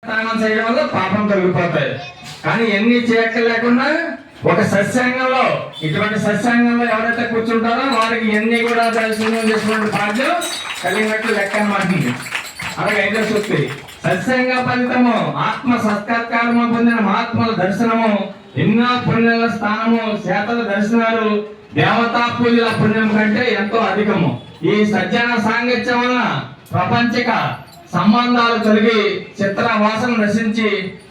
స్నానం చేయడం వల్ల పాపం తొలగిపోతాయి. కానీ ఎన్ని చేయక్కర్లేకుండా ఒక సత్సంగంలో, ఇటువంటి సత్సంగంలో ఎవరైతే కూర్చుంటారో వారికి ఎన్ని కూడా దర్శనం చేసినటువంటి భాగ్యం కలిగినట్లు లెక్క అన్నమాట. అలాగే 5వ సూక్తి, సత్సంగ ఫలితము ఆత్మ సత్కారము పొందిన మహాత్ముల దర్శనము, ఎన్నో పుణ్యాల స్థానము, శాతల దర్శనాలు దేవతా పూజల పుణ్యం కంటే ఎంతో అధికము. ఈ సజ్జన సాంగత్యం వలన ప్రపంచిక సంబంధాలు తొలగి చిత్ర వాసన నశించి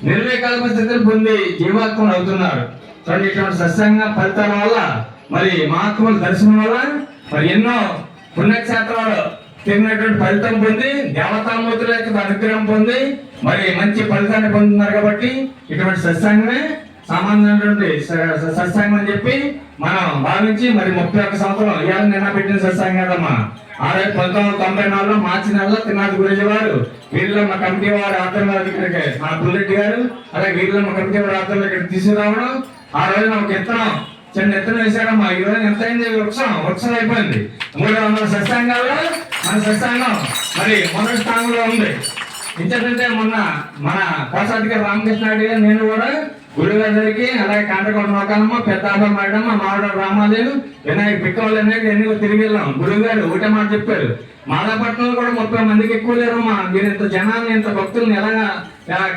నిర్వికల్ప స్థితిని పొంది జీవాత్మలు అవుతున్నారు. చూడండి, ఇటువంటి సత్సంగ ఫలితాల వల్ల, మరి మహాత్ముల దర్శనం వల్ల మరి ఎన్నో పుణ్యక్షేత్రాలు తిరిగినటువంటి ఫలితం పొంది దేవతామూర్తుల యొక్క అనుగ్రహం పొంది మరి మంచి ఫలితాన్ని పొందుతున్నారు. కాబట్టి ఇటువంటి సత్సంగమే సామాన్యమైనటువంటి సత్సంగం అని చెప్పి మనం భావించి మరి 31 సంవత్సరం ఇవాళ నిన్న పెట్టిన సత్సంగం కదమ్మా. 1994 మార్చి నెలలో తిరునాథ్ గురించి వారు వీళ్ళమ్మ కమిటీ వారి ఆధ్వర్యంలో ఇక్కడికి మన పుల్లెడ్డి గారు, అలాగే వీళ్ళమ్మ కమిటీ వారి ఆధ్వర్యంలో ఇక్కడ తీసుకురావడం, ఆ రోజున ఒక ఎత్తనం చిన్న ఎత్తున వేసాడమ్మా. ఈ రోజు ఎంత అయింది? వృక్షం అయిపోయింది. 300 సత్సంగాల్లో మన సత్సంగం మరి మొదటి స్థానంలో ఉంది. ఇంకేంటంటే మొన్న మన కోశాధికారి రామకృష్ణ గారు నేను కూడా గురుగారి దగ్గరికి, అలాగే కాండ్రకోట నౌకాలమ్మ, పెద్దాభ మేడం, మావిడ రామాదేవి, వినాయక పిక్కవాళ్ళు అనేది ఎన్ని తిరిగి వెళ్ళాం. గురుగారు ఒకటే మాట చెప్పారు, మాదాపట్నంలో కూడా 30 మందికి ఎక్కువ లేరమ్మా, మీరు ఇంత జనాన్ని ఇంత భక్తులను ఎలాగా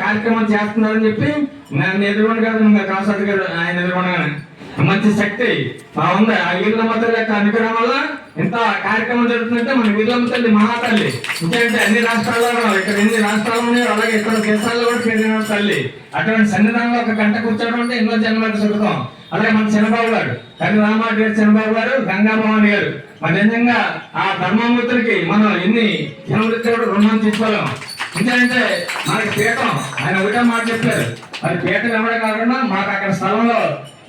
కార్యక్రమం చేస్తున్నారని చెప్పి నన్ను ఎదుర్కొండ కాదు కోశాధికారి ఆయన ఎదుర్కొనగానే మంచి శక్తి ఉంది. ఆ వీళ్ళమ్మ తల్లి యొక్క అనుగ్రహం వల్ల ఇంత కార్యక్రమం జరుగుతుందంటే మన వీళ్ళమ్మ తల్లి మహాతల్లి. ఇంకేంటే అన్ని రాష్ట్రాల్లో ఇక్కడ ఎన్ని రాష్ట్రాలు ఉన్నాయో అలాగే ఇక్కడ దేశాల్లో కూడా పేరు తల్లి. అటువంటి సన్నిధానంలో ఒక గంట కూర్చోవడం అంటే ఎన్నో జన్మలకు సుఖం. అలాగే మన చంద్రబాబు గారు, కవి రామారెడ్డి గారు, చంద్రబాబు గారు, గంగాభవాని గారు, మరి నిజంగా ఆ ధర్మమూర్తులకి మనం ఎన్ని జన్మలకి కూడా రుణం తీసుకోలేం. ఎందుకంటే మనకి పీఠం ఆయన ఒకటే మాట చెప్పారు, మరి పీఠం ఎవడే కాకుండా మాకు అక్కడ స్థలంలో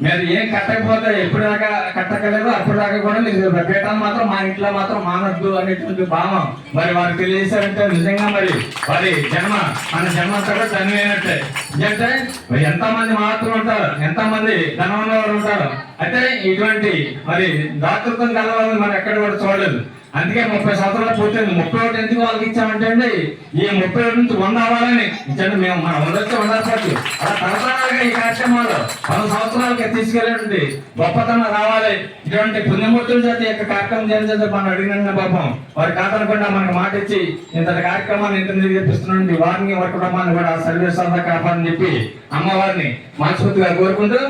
మీరు ఏం కట్టకపోతే ఎప్పటిదాకా కట్టకలేదు, అప్పటిదాకా కూడా మీకు పీఠాన్ని మాత్రం మా ఇంట్లో మాత్రం మానద్దు అనేటువంటి భావం మరి వారు తెలియజేశారంటే నిజంగా మరి వారి జన్మ మన జన్మ కూడా ధన్యమైనట్టే. ఎందుకంటే ఎంతమంది మహాత్ములు ఉంటారు, ఎంతమంది ధనవంతుల వారు ఉంటారు, అయితే ఇటువంటి మరి దాతృత్వం కలవాలని మనం ఎక్కడ కూడా చూడలేదు. అందుకే 30 సంవత్సరాలు పూర్తయింది. 31 ఎందుకు వాళ్ళకి ఇచ్చామంటే అండి, ఈ 31 నుంచి 100 అవ్వాలని ఇచ్చండి. మేము మనం ఉండొచ్చు ఉండకపోవచ్చు, అలా తరతరాలుగా ఈ కార్యక్రమాలు 10 సంవత్సరాలకి తీసుకెళ్ళేటువంటి గొప్పతనం రావాలి. ఇటువంటి పుణ్యమూర్తుల చేత యొక్క కార్యక్రమం చేయాలని మనం అడిగిన పాపం వారి కాదనకుండా మనకు మాట ఇచ్చి ఇంతటి కార్యక్రమాన్ని ఇంత నిర్వహిస్తున్నాండి. వారిని వారి కుటుంబాన్ని కూడా సర్వీస్ కాపాడని చెప్పి అమ్మవారిని మనస్ఫూర్తిగా కోరుకుంటూ